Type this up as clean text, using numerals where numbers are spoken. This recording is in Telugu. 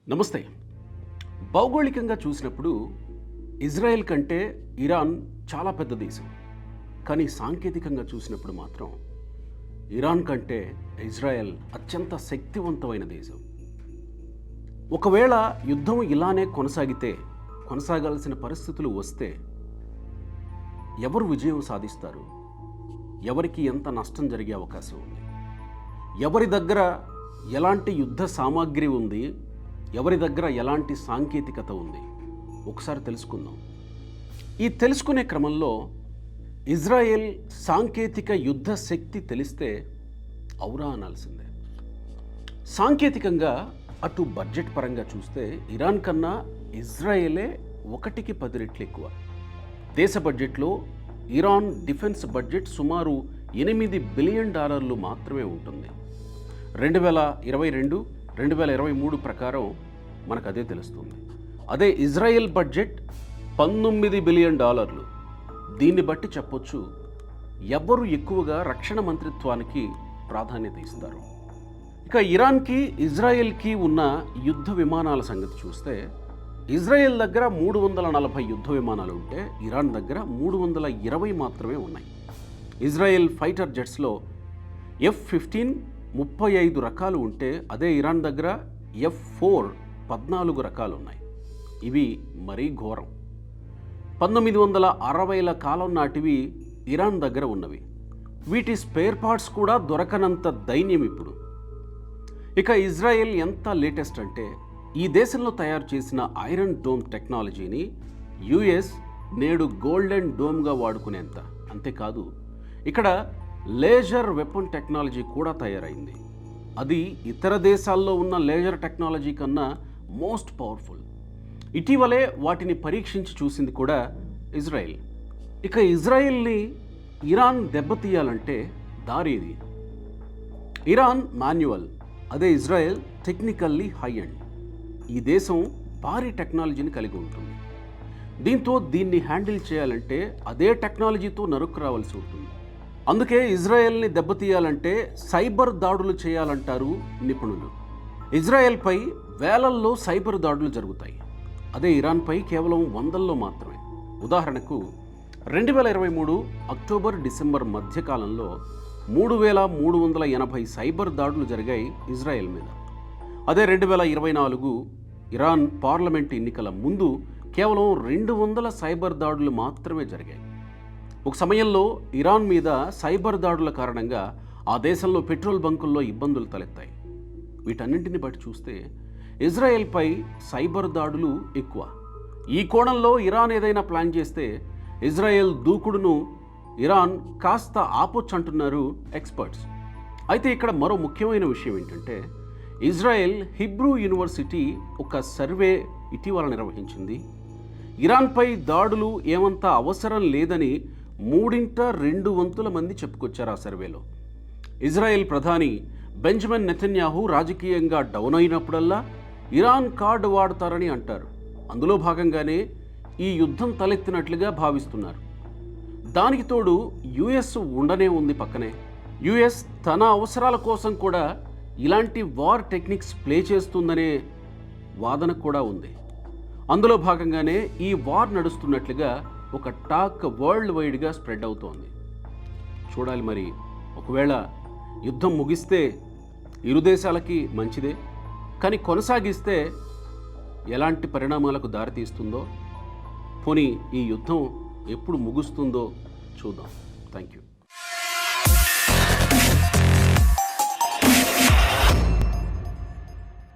నమస్తే. భౌగోళికంగా చూసినప్పుడు ఇజ్రాయెల్ కంటే ఇరాన్ చాలా పెద్ద దేశం. కానీ సాంకేతికంగా చూసినప్పుడు మాత్రం ఇరాన్ కంటే ఇజ్రాయెల్ అత్యంత శక్తివంతమైన దేశం. ఒకవేళ యుద్ధం ఇలానే కొనసాగాల్సిన పరిస్థితులు వస్తే ఎవరు విజయం సాధిస్తారు? ఎవరికి ఎంత నష్టం జరిగే అవకాశం ఉంది? ఎవరి దగ్గర ఎలాంటి యుద్ధ సామాగ్రి ఉంది? ఎవరి దగ్గర ఎలాంటి సాంకేతికత ఉంది? ఒకసారి తెలుసుకుందాం. ఈ తెలుసుకునే క్రమంలో ఇజ్రాయెల్ సాంకేతిక యుద్ధ శక్తి తెలిస్తే ఔరా అనాల్సిందే. సాంకేతికంగా అటు బడ్జెట్ పరంగా చూస్తే ఇరాన్ కన్నా ఇజ్రాయెలే 1కి 10 రెట్లు ఎక్కువ. దేశ బడ్జెట్లో ఇరాన్ డిఫెన్స్ బడ్జెట్ సుమారు $8 బిలియన్ మాత్రమే ఉంటుంది. 2022-2023 ప్రకారం మనకు అదే తెలుస్తుంది. అదే ఇజ్రాయెల్ బడ్జెట్ $19 బిలియన్. దీన్ని బట్టి చెప్పొచ్చు ఎవరు ఎక్కువగా రక్షణ మంత్రిత్వానికి ప్రాధాన్యత ఇస్తారు. ఇక ఇరాన్కి ఇజ్రాయెల్కి ఉన్న యుద్ధ విమానాల సంగతి చూస్తే ఇజ్రాయెల్ దగ్గర 340 యుద్ధ విమానాలు ఉంటే ఇరాన్ దగ్గర 320 మాత్రమే ఉన్నాయి. ఇజ్రాయెల్ ఫైటర్ జెట్స్లో F-15 35 రకాలు ఉంటే అదే ఇరాన్ దగ్గర F-4 14 రకాలు ఉన్నాయి. ఇవి మరీ ఘోరం. 1960ల కాలం నాటివి ఇరాన్ దగ్గర ఉన్నవి. వీటి స్పేర్ పార్ట్స్ కూడా దొరకనంత దైన్యం ఇప్పుడు. ఇక ఇజ్రాయెల్ ఎంత లేటెస్ట్ అంటే ఈ దేశంలో తయారు చేసిన ఐరన్ డోమ్ టెక్నాలజీని యుఎస్ నేడు గోల్డెన్ డోమ్గా వాడుకునేంత. అంతేకాదు ఇక్కడ లేజర్ వెపన్ టెక్నాలజీ కూడా తయారైంది. అది ఇతర దేశాల్లో ఉన్న లేజర్ టెక్నాలజీ కన్నా మోస్ట్ పవర్ఫుల్. ఇటీవలే వాటిని పరీక్షించి చూసింది కూడా ఇజ్రాయెల్. ఇక ఇజ్రాయెల్ని ఇరాన్ దెబ్బతీయాలంటే దారి ఇది. ఇరాన్ మాన్యువల్, అదే ఇజ్రాయెల్ టెక్నికల్లీ హై ఎండ్. ఈ దేశం భారీ టెక్నాలజీని కలిగి ఉంటుంది. దీంతో దీన్ని హ్యాండిల్ చేయాలంటే అదే టెక్నాలజీతో నరుక్కు రావాల్సి ఉంటుంది. అందుకే ఇజ్రాయెల్ని దెబ్బతీయాలంటే సైబర్ దాడులు చేయాలంటారు నిపుణులు. ఇజ్రాయెల్పై వేలల్లో సైబర్ దాడులు జరుగుతాయి. అదే ఇరాన్పై కేవలం 100ల్లో మాత్రమే. ఉదాహరణకు 2023 అక్టోబర్-డిసెంబర్ మధ్యకాలంలో 3380 సైబర్ దాడులు జరిగాయి ఇజ్రాయెల్ మీద. అదే 2024 ఇరాన్ పార్లమెంట్ ఎన్నికల ముందు కేవలం 200 సైబర్ దాడులు మాత్రమే జరిగాయి. ఒక సమయంలో ఇరాన్ మీద సైబర్ దాడుల కారణంగా ఆ దేశంలో పెట్రోల్ బంకుల్లో ఇబ్బందులు తలెత్తాయి. వీటన్నింటిని బట్టి చూస్తే ఇజ్రాయెల్పై సైబర్ దాడులు ఎక్కువ. ఈ కోణంలో ఇరాన్ ఏదైనా ప్లాన్ చేస్తే ఇజ్రాయెల్ దూకుడును ఇరాన్ కాస్త ఆపొచ్చంటున్నారు ఎక్స్పర్ట్స్. అయితే ఇక్కడ మరో ముఖ్యమైన విషయం ఏంటంటే ఇజ్రాయెల్ హిబ్రూ యూనివర్సిటీ ఒక సర్వే ఇటీవల నిర్వహించింది. ఇరాన్పై దాడులు ఏమంత అవసరం లేదని 2/3 మంది చెప్పుకొచ్చారు ఆ సర్వేలో. ఇజ్రాయెల్ ప్రధాని బెంజమిన్ నెతన్యాహు రాజకీయంగా డౌన్ అయినప్పుడల్లా ఇరాన్ కార్డు వాడతారని అంటారు. అందులో భాగంగానే ఈ యుద్ధం తలెత్తినట్లుగా భావిస్తున్నారు. దానికి తోడు యుఎస్ ఉండనే ఉంది పక్కనే. యుఎస్ తన అవసరాల కోసం కూడా ఇలాంటి వార్ టెక్నిక్స్ ప్లే చేస్తుందనే వాదన కూడా ఉంది. అందులో భాగంగానే ఈ వార్ నడుస్తున్నట్లుగా ఒక టాక్ వరల్డ్ వైడ్గా స్ప్రెడ్ అవుతోంది. చూడాలి మరి. ఒకవేళ యుద్ధం ముగిస్తే ఇరు దేశాలకి మంచిదే, కానీ కొనసాగిస్తే ఎలాంటి పరిణామాలకు దారితీస్తుందో, పోనీ ఈ యుద్ధం ఎప్పుడు ముగుస్తుందో చూద్దాం. Thank you.